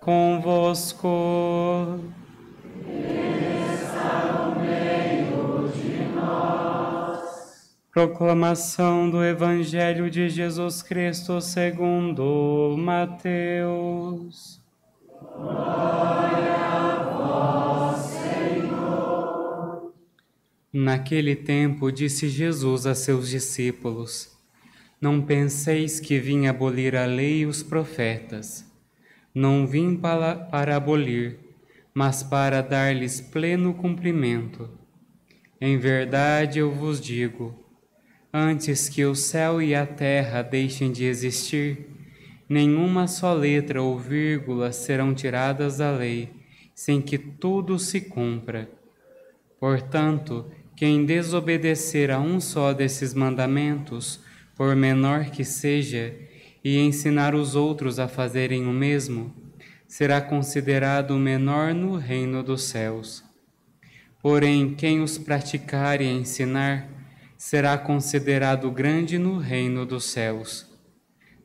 convosco. Proclamação do Evangelho de Jesus Cristo segundo Mateus. Glória a vós, Senhor. Naquele tempo disse Jesus a seus discípulos: Não penseis que vim abolir a lei e os profetas. Não vim para abolir, mas para dar-lhes pleno cumprimento. Em verdade eu vos digo, antes que o céu e a terra deixem de existir, nenhuma só letra ou vírgula serão tiradas da lei, sem que tudo se cumpra. Portanto, quem desobedecer a um só desses mandamentos, por menor que seja, e ensinar os outros a fazerem o mesmo, será considerado o menor no reino dos céus. Porém, quem os praticar e ensinar, será considerado grande no reino dos céus.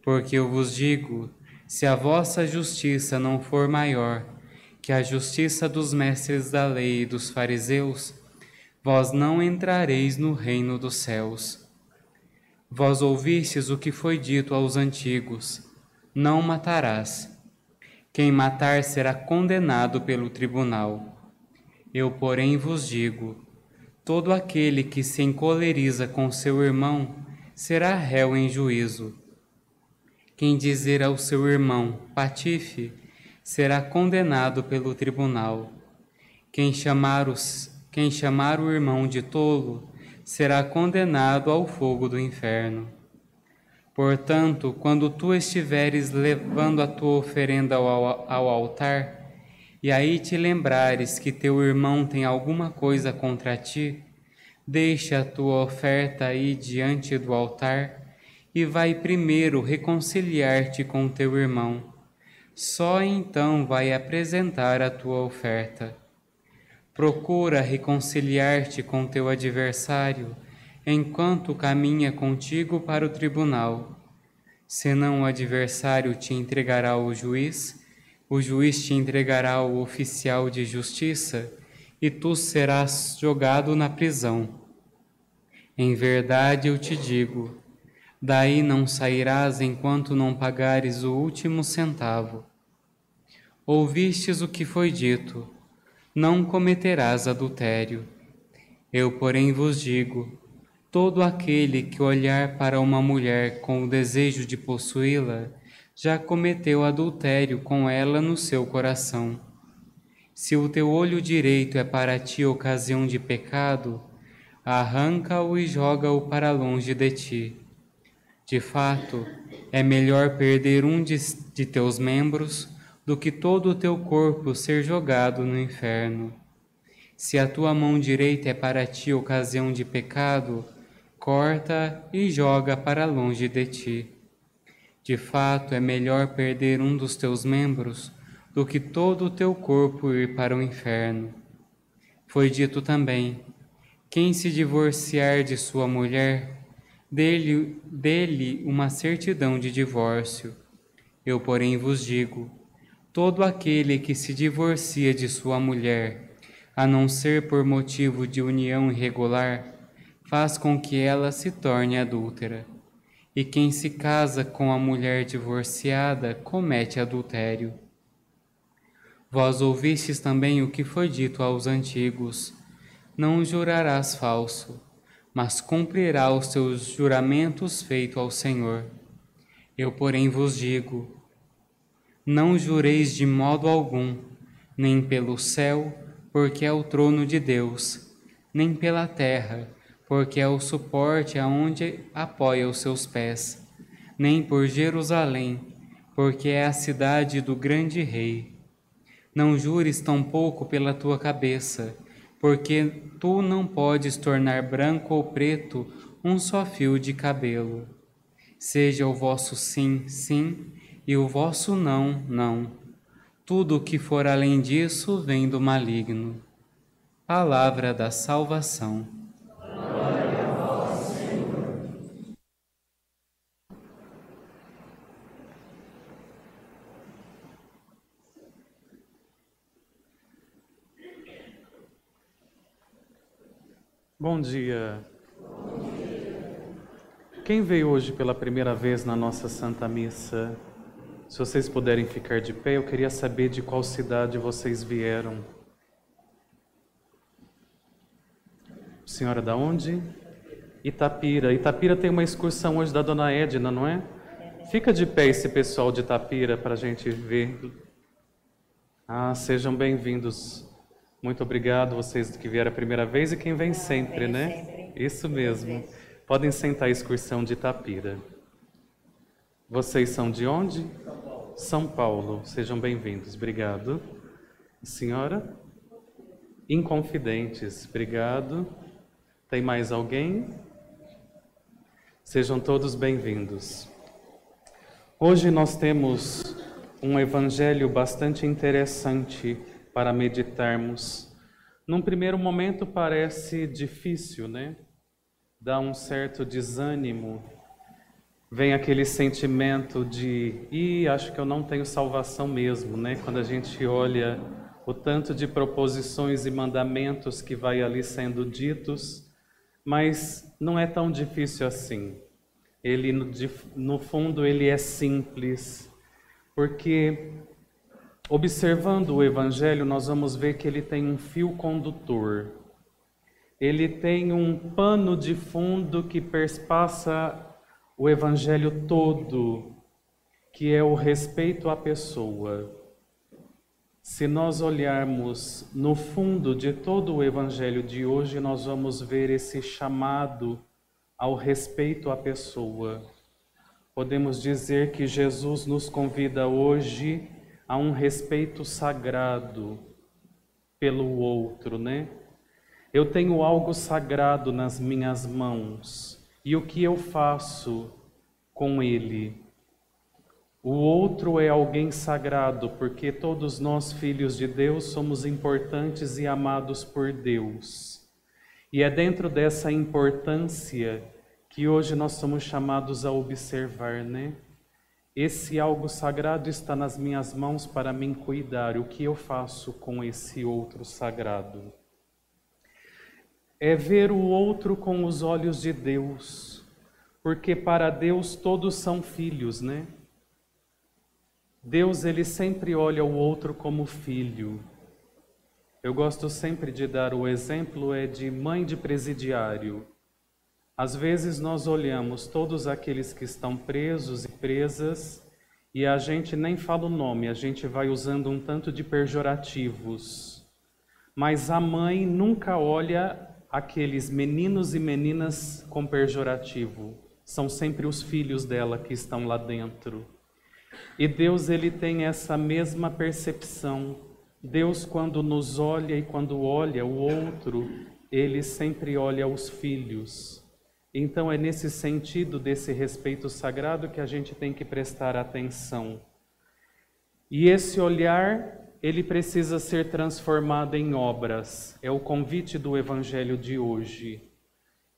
Porque eu vos digo, se a vossa justiça não for maior que a justiça dos mestres da lei e dos fariseus, vós não entrareis no reino dos céus. Vós ouvistes o que foi dito aos antigos: não matarás. Quem matar será condenado pelo tribunal. Eu, porém, vos digo, todo aquele que se encoleriza com seu irmão será réu em juízo. Quem dizer ao seu irmão, patife, será condenado pelo tribunal. Quem chamar o irmão de tolo, será condenado ao fogo do inferno. Portanto, quando tu estiveres levando a tua oferenda ao altar, e aí te lembrares que teu irmão tem alguma coisa contra ti, deixa a tua oferta aí diante do altar e vai primeiro reconciliar-te com teu irmão. Só então vai apresentar a tua oferta. Procura reconciliar-te com teu adversário enquanto caminha contigo para o tribunal. Senão o adversário te entregará ao juiz, o juiz te entregará ao oficial de justiça e tu serás jogado na prisão. Em verdade eu te digo, daí não sairás enquanto não pagares o último centavo. Ouvistes o que foi dito, não cometerás adultério. Eu, porém, vos digo, todo aquele que olhar para uma mulher com o desejo de possuí-la, já cometeu adultério com ela no seu coração. Se o teu olho direito é para ti ocasião de pecado, arranca-o e joga-o para longe de ti. De fato, é melhor perder um de teus membros do que todo o teu corpo ser jogado no inferno. Se a tua mão direita é para ti ocasião de pecado, corta e joga para longe de ti. De fato, é melhor perder um dos teus membros do que todo o teu corpo ir para o inferno. Foi dito também, quem se divorciar de sua mulher, dê-lhe uma certidão de divórcio. Eu, porém, vos digo, todo aquele que se divorcia de sua mulher, a não ser por motivo de união irregular, faz com que ela se torne adúltera. E quem se casa com a mulher divorciada comete adultério. Vós ouvistes também o que foi dito aos antigos: não jurarás falso, mas cumprirá os teus juramentos feitos ao Senhor. Eu, porém, vos digo, não jureis de modo algum, nem pelo céu, porque é o trono de Deus, nem pela terra, porque é o suporte aonde apoia os seus pés, nem por Jerusalém, porque é a cidade do grande rei. Não jures tampouco pela tua cabeça, porque tu não podes tornar branco ou preto um só fio de cabelo. Seja o vosso sim, sim, e o vosso não, não. Tudo o que for além disso vem do maligno. Palavra da salvação. Glória a vós, Senhor. Bom dia. Quem veio hoje pela primeira vez na nossa Santa Missa? Se vocês puderem ficar de pé, eu queria saber de qual cidade vocês vieram. Senhora, da onde? Itapira. Itapira tem uma excursão hoje da Dona Edna, não é? Fica de pé esse pessoal de Itapira para a gente ver. Sejam bem-vindos. Muito obrigado, vocês que vieram a primeira vez e quem vem sempre, né? Isso mesmo. Podem sentar a excursão de Itapira. Vocês são de onde? São Paulo. Sejam bem-vindos. Obrigado. Senhora? Inconfidentes. Obrigado. Tem mais alguém? Sejam todos bem-vindos. Hoje nós temos um evangelho bastante interessante para meditarmos. Num primeiro momento parece difícil, né? Dá um certo desânimo. Vem aquele sentimento de, acho que eu não tenho salvação mesmo, né? Quando a gente olha o tanto de proposições e mandamentos que vai ali sendo ditos, mas não é tão difícil assim. Ele, no fundo, ele é simples, porque observando o Evangelho, nós vamos ver que ele tem um fio condutor. Ele tem um pano de fundo que perpassa o Evangelho todo, que é o respeito à pessoa. Se nós olharmos no fundo de todo o Evangelho de hoje, nós vamos ver esse chamado ao respeito à pessoa. Podemos dizer que Jesus nos convida hoje a um respeito sagrado pelo outro, né? Eu tenho algo sagrado nas minhas mãos, e o que eu faço com ele? O outro é alguém sagrado, porque todos nós, filhos de Deus, somos importantes e amados por Deus. E é dentro dessa importância que hoje nós somos chamados a observar, né? Esse algo sagrado está nas minhas mãos para mim cuidar. O que eu faço com esse outro sagrado? É ver o outro com os olhos de Deus, porque para Deus todos são filhos, né? Deus, ele sempre olha o outro como filho. Eu gosto sempre de dar o exemplo de mãe de presidiário. Às vezes nós olhamos todos aqueles que estão presos e presas e a gente nem fala o nome, a gente vai usando um tanto de pejorativos. Mas a mãe nunca olha aqueles meninos e meninas com pejorativo. São sempre os filhos dela que estão lá dentro. E Deus, ele tem essa mesma percepção. Deus, quando nos olha e quando olha o outro, ele sempre olha os filhos. Então é nesse sentido desse respeito sagrado que a gente tem que prestar atenção. E esse olhar, ele precisa ser transformado em obras. É o convite do Evangelho de hoje.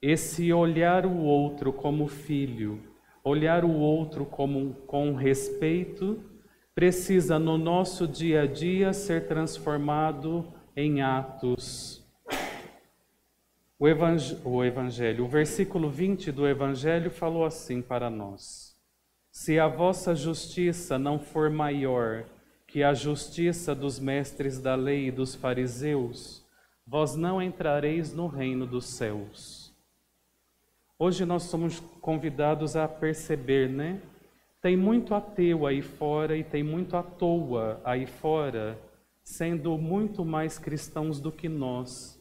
Esse olhar o outro como filho, olhar o outro com respeito, precisa no nosso dia a dia ser transformado em atos. O versículo 20 do Evangelho falou assim para nós: se a vossa justiça não for maior que a justiça dos mestres da lei e dos fariseus, vós não entrareis no reino dos céus. Hoje nós somos convidados a perceber, né? Tem muito ateu aí fora e tem muito à toa aí fora, sendo muito mais cristãos do que nós.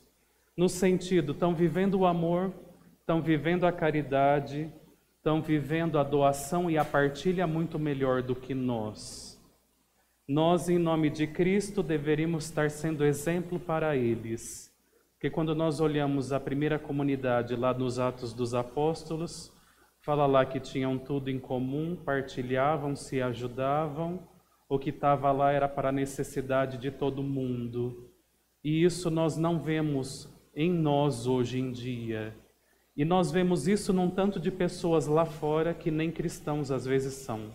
No sentido, estão vivendo o amor, estão vivendo a caridade, estão vivendo a doação e a partilha muito melhor do que nós. Nós, em nome de Cristo, deveríamos estar sendo exemplo para eles. Porque quando nós olhamos a primeira comunidade lá nos Atos dos Apóstolos, fala lá que tinham tudo em comum, partilhavam, se ajudavam, o que estava lá era para a necessidade de todo mundo. E isso nós não vemos em nós hoje em dia. E nós vemos isso num tanto de pessoas lá fora que nem cristãos às vezes são.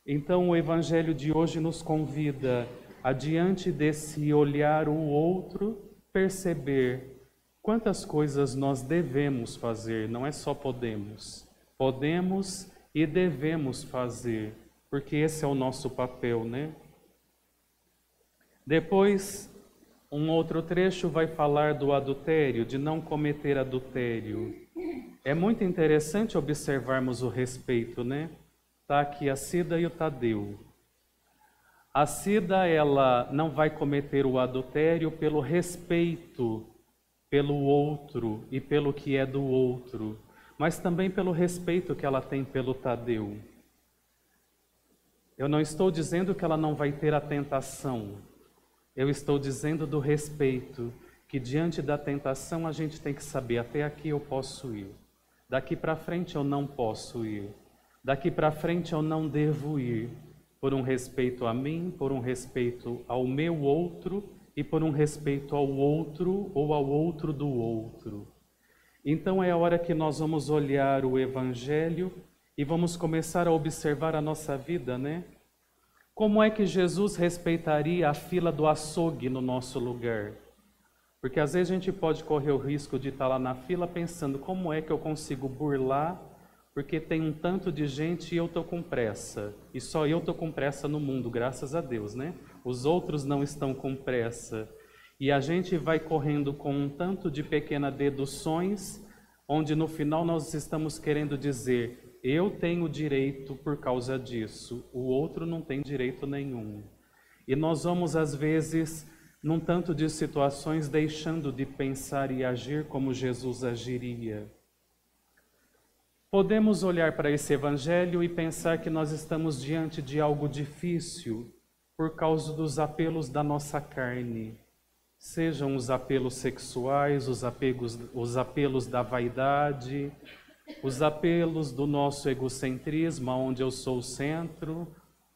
Então o Evangelho de hoje nos convida, adiante desse olhar o outro, perceber Quantas coisas nós devemos fazer, não é só podemos. Podemos e devemos fazer, porque esse é o nosso papel, né? Depois, um outro trecho vai falar do adultério, de não cometer adultério. É muito interessante observarmos o respeito, né? Tá aqui a Cida e o Tadeu. A Cida, ela não vai cometer o adultério pelo respeito pelo outro e pelo que é do outro, mas também pelo respeito que ela tem pelo Tadeu. Eu não estou dizendo que ela não vai ter a tentação, eu estou dizendo do respeito, que diante da tentação a gente tem que saber, até aqui eu posso ir, daqui para frente eu não posso ir, daqui para frente eu não devo ir, por um respeito a mim, por um respeito ao meu outro e por um respeito ao outro ou ao outro do outro. Então é a hora que nós vamos olhar o Evangelho e vamos começar a observar a nossa vida, né? Como é que Jesus respeitaria a fila do açougue no nosso lugar? Porque às vezes a gente pode correr o risco de estar lá na fila pensando como é que eu consigo burlar, porque tem um tanto de gente e eu estou com pressa. E só eu estou com pressa no mundo, graças a Deus, né? Os outros não estão com pressa. E a gente vai correndo com um tanto de pequenas deduções, onde no final nós estamos querendo dizer, eu tenho direito por causa disso, o outro não tem direito nenhum. E nós vamos, às vezes, num tanto de situações, deixando de pensar e agir como Jesus agiria. Podemos olhar para esse Evangelho e pensar que nós estamos diante de algo difícil por causa dos apelos da nossa carne. Sejam os apelos sexuais, os apelos da vaidade, os apelos do nosso egocentrismo, onde eu sou o centro,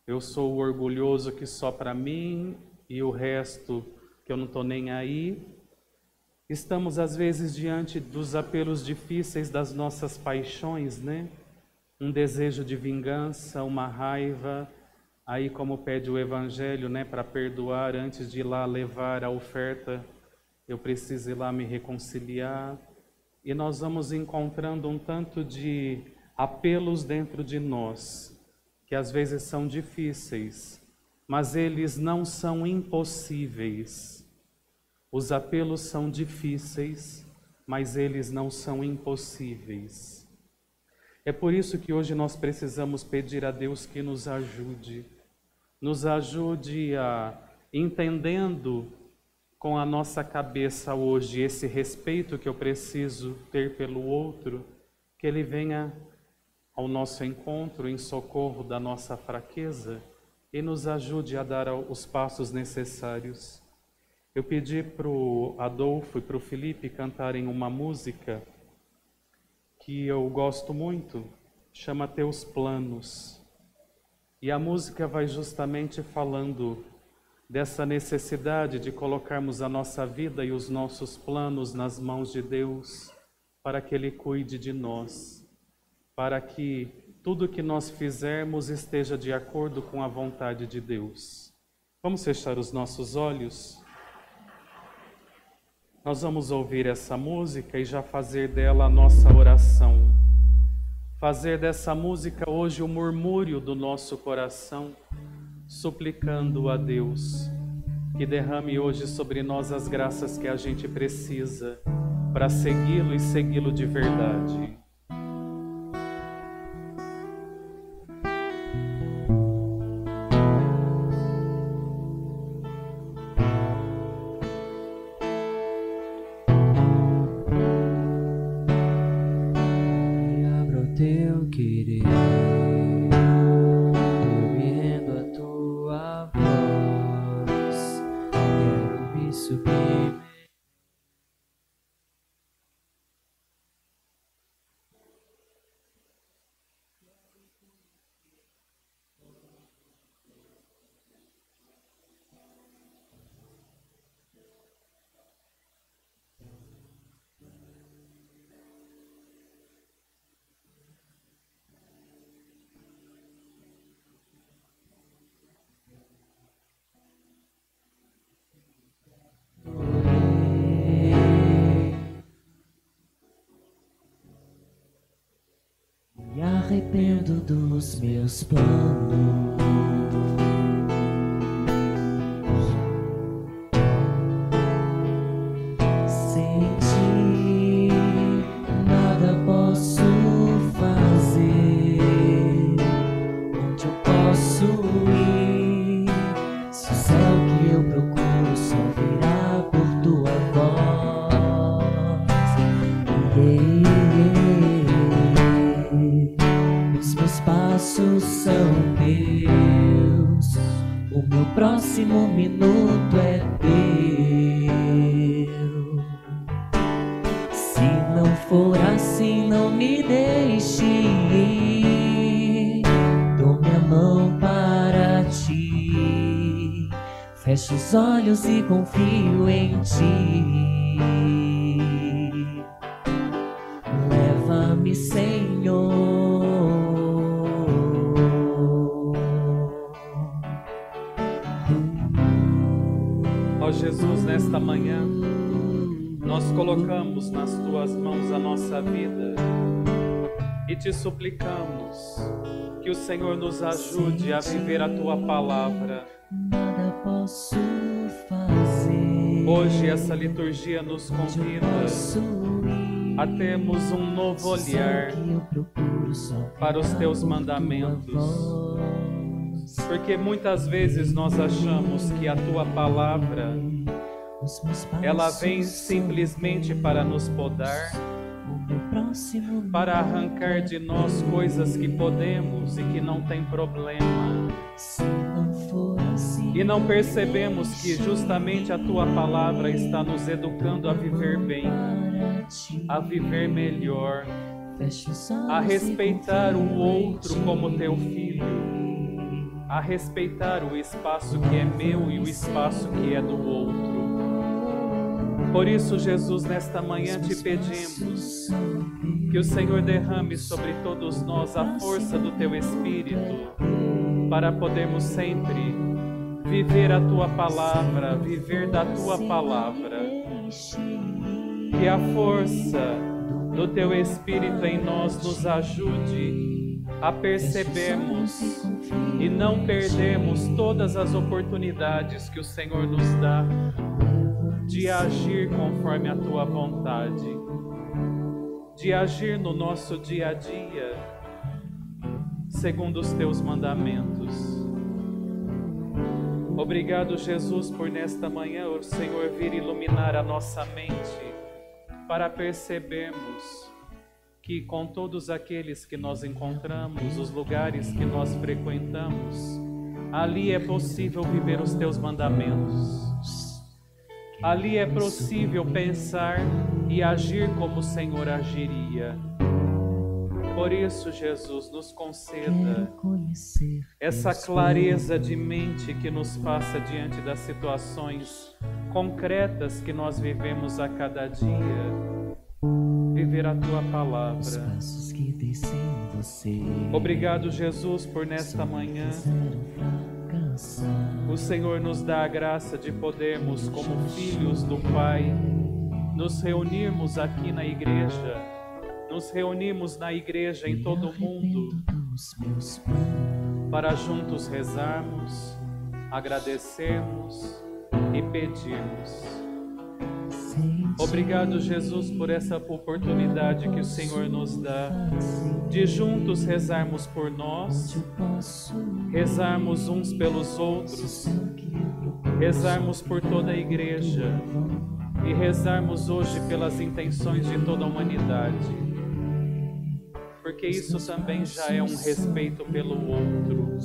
eu sou o orgulhoso que só para mim e o resto que eu não estou nem aí. Estamos às vezes diante dos apelos difíceis das nossas paixões, né? Um desejo de vingança, uma raiva, aí como pede o Evangelho, né? Para perdoar antes de ir lá levar a oferta, eu preciso ir lá me reconciliar. E nós vamos encontrando um tanto de apelos dentro de nós, que às vezes são difíceis, mas eles não são impossíveis. Os apelos são difíceis, mas eles não são impossíveis. É por isso que hoje nós precisamos pedir a Deus que nos ajude a, entendendo com a nossa cabeça hoje esse respeito que eu preciso ter pelo outro, que Ele venha ao nosso encontro em socorro da nossa fraqueza e nos ajude a dar os passos necessários. Eu pedi para o Adolfo e para o Felipe cantarem uma música que eu gosto muito, chama Teus Planos. E a música vai justamente falando dessa necessidade de colocarmos a nossa vida e os nossos planos nas mãos de Deus, para que Ele cuide de nós, para que tudo que nós fizermos esteja de acordo com a vontade de Deus. Vamos fechar os nossos olhos? Nós vamos ouvir essa música e já fazer dela a nossa oração. Fazer dessa música hoje o murmúrio do nosso coração, suplicando a Deus que derrame hoje sobre nós as graças que a gente precisa para segui-lo e segui-lo de verdade. Teu querer, ouvindo a tua voz, quero me subir. arrependo dos meus planos. Sem ti nada posso fazer. Onde eu posso ir? Se o céu que eu procuro só virá por tua voz. Os meus passos são teus, o meu próximo minuto é teu. Se não for assim, não me deixe ir. Dou minha mão para ti, fecho os olhos e confio em ti. Leva-me, Senhor. Ó Jesus, nesta manhã, nós colocamos nas tuas mãos a nossa vida e te suplicamos que o Senhor nos ajude a viver a tua palavra. Nada posso fazer. Hoje essa liturgia nos convida a termos um novo olhar para os teus mandamentos. Porque muitas vezes nós achamos que a tua palavra, ela vem simplesmente para nos podar, para arrancar de nós coisas que podemos e que não tem problema. E não percebemos que justamente a tua palavra está nos educando a viver bem, a viver melhor, a respeitar o outro como teu filho, a respeitar o espaço que é meu e o espaço que é do outro. Por isso, Jesus, nesta manhã te pedimos que o Senhor derrame sobre todos nós a força do teu Espírito para podermos sempre viver a tua palavra, viver da tua palavra. Que a força do teu Espírito em nós nos ajude a percebermos e não perdermos todas as oportunidades que o Senhor nos dá de agir conforme a tua vontade, de agir no nosso dia a dia, segundo os teus mandamentos. Obrigado, Jesus, por nesta manhã o Senhor vir iluminar a nossa mente para percebermos que com todos aqueles que nós encontramos, os lugares que nós frequentamos, ali é possível viver os teus mandamentos. Ali é possível pensar e agir como o Senhor agiria. Por isso, Jesus, nos conceda essa clareza de mente que nos faça diante das situações concretas que nós vivemos a cada dia, viver a tua palavra. Obrigado, Jesus, por nesta manhã o Senhor nos dá a graça de podermos, como filhos do Pai, nos reunirmos aqui na igreja, nos reunimos na igreja em todo o mundo, para juntos rezarmos, agradecermos e pedirmos. Obrigado, Jesus, por essa oportunidade que o Senhor nos dá de juntos rezarmos por nós, rezarmos uns pelos outros, rezarmos por toda a igreja e rezarmos hoje pelas intenções de toda a humanidade, porque isso também já é um respeito pelo outro,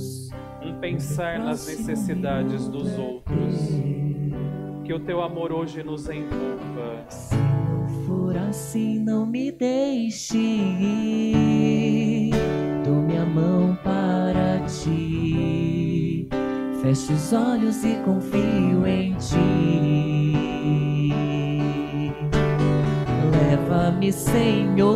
um pensar nas necessidades dos outros. Que o teu amor hoje nos envolva. Se não for assim, não me deixe ir. Dou minha mão para ti, fecho os olhos e confio em ti. Leva-me, Senhor,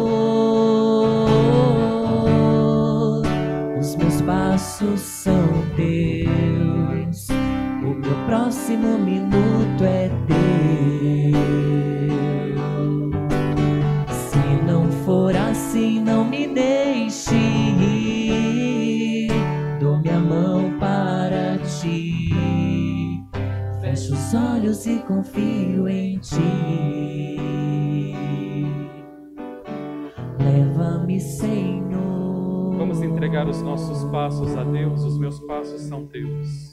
os meus passos são teus, o meu próximo minuto é teu. Se não for assim, não me deixe ir. Vamos entregar os nossos passos a Deus, os meus passos são teus.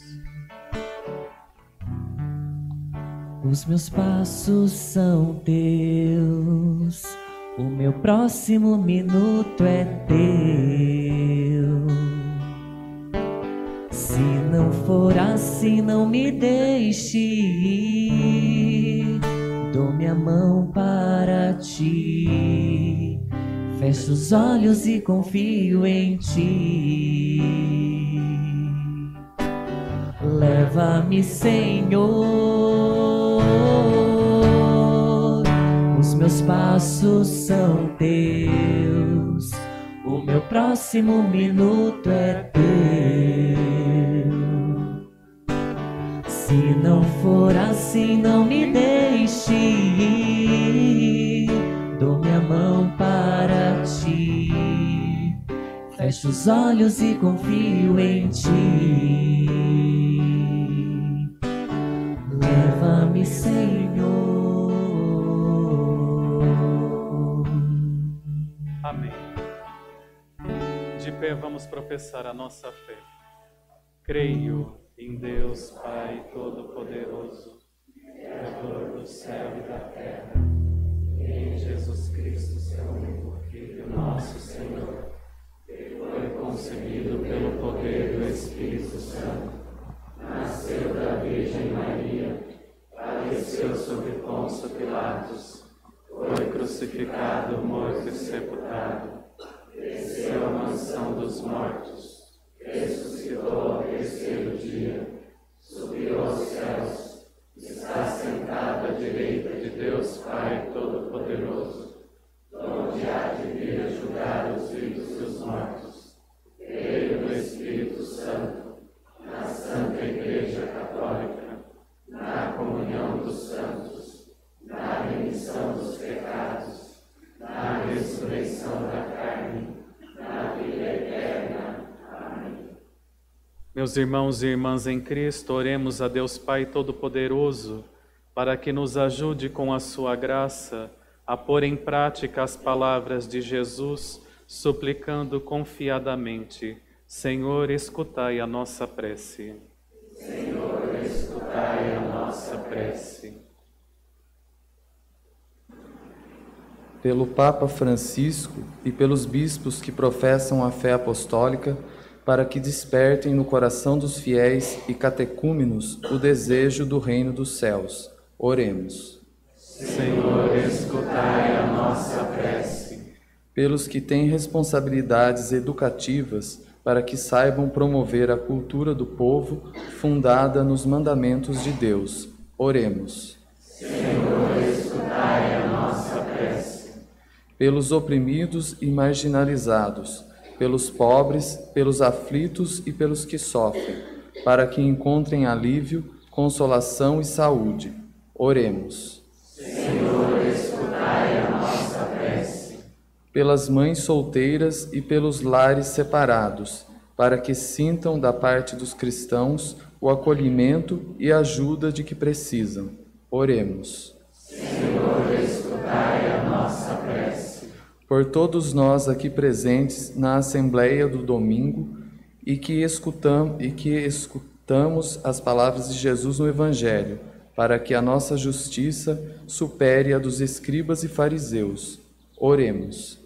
Os meus passos são teus, o meu próximo minuto é teu. Se não for assim, não me deixe ir, dou minha mão para ti, fecho os olhos e confio em ti. Leva-me, Senhor, os meus passos são teus, o meu próximo minuto é teu. Se não for assim, não me deixe ir, dou minha mão para ti, fecho os olhos e confio em ti. Leva-me, Senhor. Amém. De pé vamos professar a nossa fé. Creio em Deus Pai Todo-Poderoso, Criador do céu e da terra, e em Jesus Cristo, seu único Filho, nosso Senhor, que foi concebido pelo poder do Espírito Santo, nasceu da Virgem Maria, padeceu sob Pôncio Pilatos, foi crucificado, morto e sepultado, desceu à mansão dos mortos, ressuscitou ao terceiro dia, subiu aos céus, está sentado à direita de Deus Pai Todo-Poderoso, onde há de vir a julgar os vivos e os mortos. Creio no Espírito Santo, na Santa Igreja Católica, na comunhão dos santos, na remissão dos pecados, na ressurreição da carne, na vida eterna. Amém. Meus irmãos e irmãs em Cristo, oremos a Deus Pai Todo-Poderoso, para que nos ajude com a sua graça a pôr em prática as palavras de Jesus, suplicando confiadamente: Senhor, escutai a nossa prece. Senhor, escutai a nossa prece. Pelo Papa Francisco e pelos bispos que professam a fé apostólica, para que despertem no coração dos fiéis e catecúmenos o desejo do reino dos céus. Oremos. Senhor, escutai a nossa prece. Pelos que têm responsabilidades educativas, para que saibam promover a cultura do povo fundada nos mandamentos de Deus. Oremos. Senhor, escutai a nossa prece. Pelos oprimidos e marginalizados, pelos pobres, pelos aflitos e pelos que sofrem, para que encontrem alívio, consolação e saúde. Oremos. Senhor, escutai a nossa prece. Pelas mães solteiras e pelos lares separados, para que sintam da parte dos cristãos o acolhimento e ajuda de que precisam. Oremos. Senhor, escutai a nossa prece. Por todos nós aqui presentes na Assembleia do domingo e que escutamos as palavras de Jesus no Evangelho, para que a nossa justiça supere a dos escribas e fariseus. Oremos.